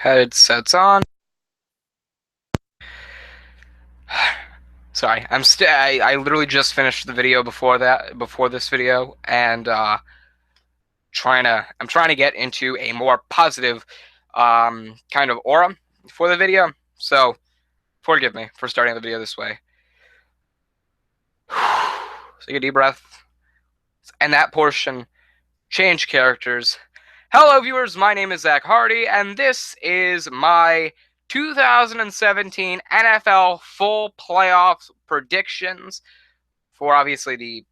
Headsets on. Sorry, I literally just finished the video before this video, and I'm trying to get into a more positive kind of aura for the video. So forgive me for starting the video this way. Take a deep breath, and that portion, change characters. Hello, viewers. My name is Zach Hardy, and this is my 2017 NFL full playoffs predictions for obviously the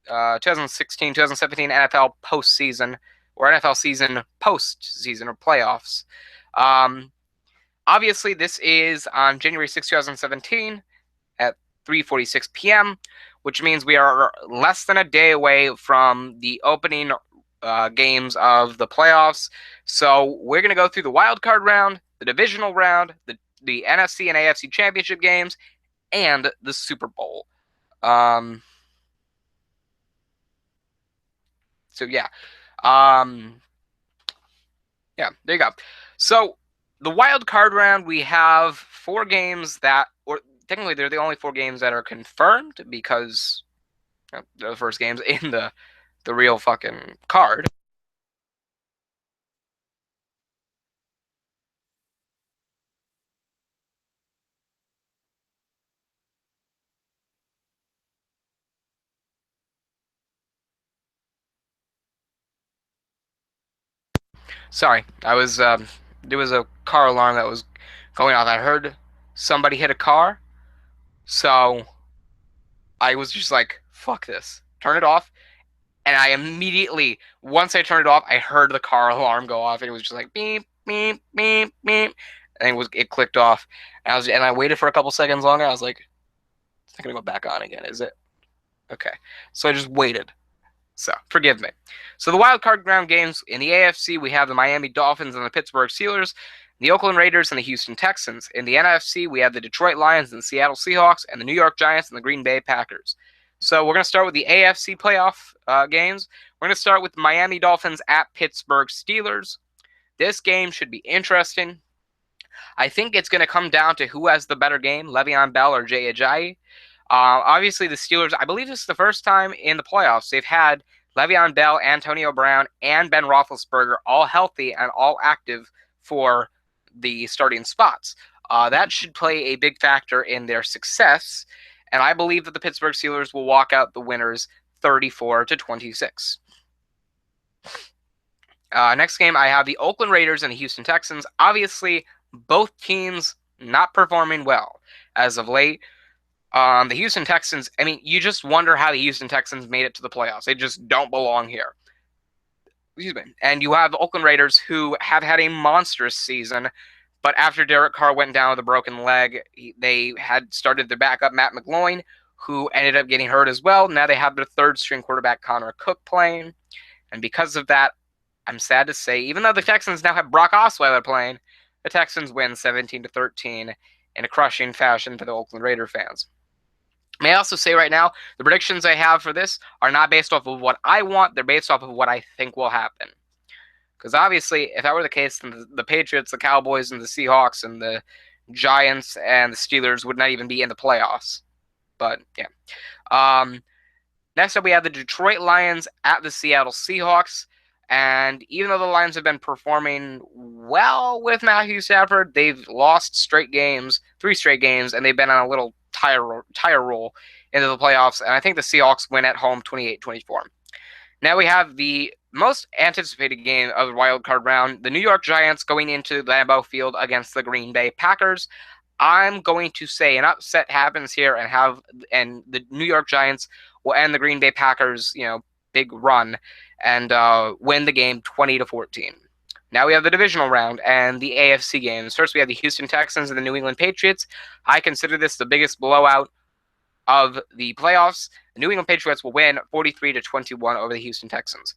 2016-2017 NFL postseason or NFL season postseason or playoffs. Um, Obviously, this is on January 6, 2017 at 3:46 p.m., which means we are less than a day away from the opening games of the playoffs. So we're going to go through the wild card round, the divisional round, the NFC and AFC championship games, and the Super Bowl. So yeah, um, yeah, there you go. So the wild card round, we have four games that, or technically they're the only four games that are confirmed because they're the first games in the real fucking card. Sorry, there was a car alarm that was going off. I heard somebody hit a car, so I was just like, "Fuck this!" Turn it off, and I immediately, once I turned it off, I heard the car alarm go off, and it was just like beep, beep, beep, beep, and it clicked off. And I waited for a couple seconds longer. I was like, it's not gonna go back on again, is it? Okay, so I just waited. So forgive me. So the wild card round games in the AFC, we have the Miami Dolphins and the Pittsburgh Steelers, the Oakland Raiders and the Houston Texans. In the NFC, we have the Detroit Lions and the Seattle Seahawks, and the New York Giants and the Green Bay Packers. So we're going to start with the AFC playoff games. We're going to start with Miami Dolphins at Pittsburgh Steelers. This game should be interesting. I think it's going to come down to who has the better game, Le'Veon Bell or Jay Ajayi. Obviously, the Steelers, I believe this is the first time in the playoffs they've had Le'Veon Bell, Antonio Brown, and Ben Roethlisberger all healthy and all active for the starting spots. That should play a big factor in their success, and I believe that the Pittsburgh Steelers will walk out the winners 34-26. Next game, I have the Oakland Raiders and the Houston Texans. Obviously, both teams not performing well as of late. The Houston Texans, I mean, you just wonder how the Houston Texans made it to the playoffs. They just don't belong here. Excuse me. And you have the Oakland Raiders, who have had a monstrous season, but after Derek Carr went down with a broken leg, they had started their backup, Matt McGloin, who ended up getting hurt as well. Now they have their third string quarterback, Connor Cook, playing. And because of that, I'm sad to say, even though the Texans now have Brock Osweiler playing, the Texans win 17-13 in a crushing fashion for the Oakland Raider fans. May I also say right now, the predictions I have for this are not based off of what I want, they're based off of what I think will happen. Because obviously, if that were the case, then the Patriots, the Cowboys, and the Seahawks, and the Giants, and the Steelers would not even be in the playoffs. But, yeah. Next up, we have the Detroit Lions at the Seattle Seahawks. And even though the Lions have been performing well with Matthew Stafford, they've lost three straight games, and they've been on a little tire roll into the playoffs. And I think the Seahawks win at home 28-24. Now we have the most anticipated game of the wild card round, the New York Giants going into Lambeau Field against the Green Bay Packers. I'm going to say an upset happens here and the New York Giants will end the Green Bay Packers, big run and win the game 20-14. Now we have the divisional round and the AFC games. First, we have the Houston Texans and the New England Patriots. I consider this the biggest blowout of the playoffs. The New England Patriots will win 43-21 over the Houston Texans.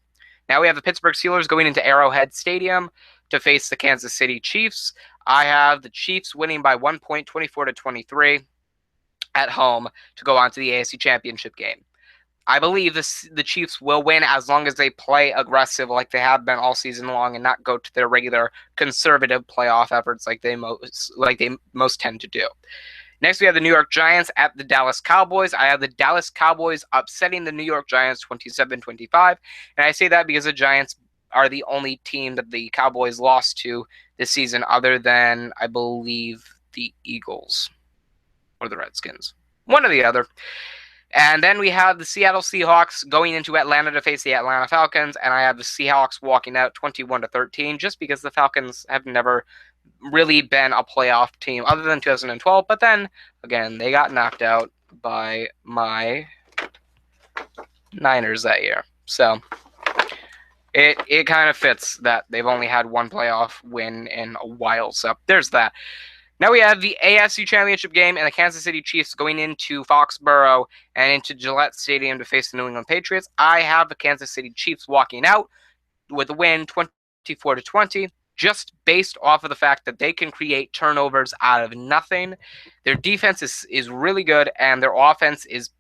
Now we have the Pittsburgh Steelers going into Arrowhead Stadium to face the Kansas City Chiefs. I have the Chiefs winning by 1 point, 24-23 at home to go on to the AFC Championship game. I believe the Chiefs will win as long as they play aggressive like they have been all season long and not go to their regular conservative playoff efforts like they most tend to do. Next, we have the New York Giants at the Dallas Cowboys. I have the Dallas Cowboys upsetting the New York Giants 27-25, and I say that because the Giants are the only team that the Cowboys lost to this season other than, I believe, the Eagles or the Redskins. One or the other. And then we have the Seattle Seahawks going into Atlanta to face the Atlanta Falcons, and I have the Seahawks walking out 21-13 just because the Falcons have never really been a playoff team other than 2012, but then again they got knocked out by my Niners that year. So it kind of fits that they've only had one playoff win in a while. So there's that. Now we have the AFC Championship game and the Kansas City Chiefs going into Foxborough and into Gillette Stadium to face the New England Patriots. I have the Kansas City Chiefs walking out with a win 24-20, just based off of the fact that they can create turnovers out of nothing. Their defense is really good, and their offense is,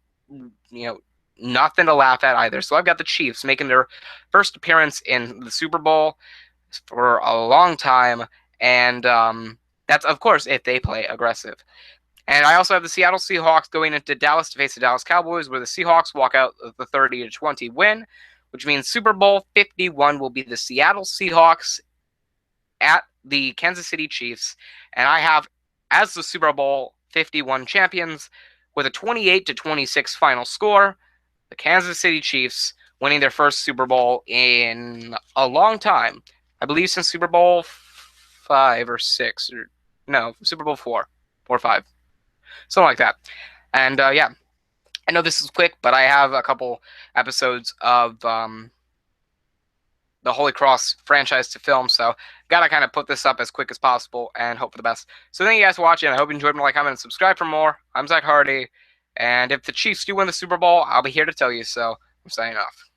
nothing to laugh at either. So I've got the Chiefs making their first appearance in the Super Bowl for a long time, and that's, of course, if they play aggressive. And I also have the Seattle Seahawks going into Dallas to face the Dallas Cowboys, where the Seahawks walk out with the 30-20 win, which means Super Bowl 51 will be the Seattle Seahawks at the Kansas City Chiefs. And I have, as the Super Bowl 51 champions, with a 28-26 final score, the Kansas City Chiefs winning their first Super Bowl in a long time. I believe since Super Bowl 5 or 6, or no, Super Bowl 4 or 5, something like that. And yeah, I know this is quick, but I have a couple episodes of the Holy Cross franchise to film, so gotta kind of put this up as quick as possible and hope for the best. So thank you guys for watching. I hope you enjoyed. Like, comment, and subscribe for more. I'm Zach Hardy, and if the Chiefs do win the Super Bowl, I'll be here to tell you. So I'm signing off.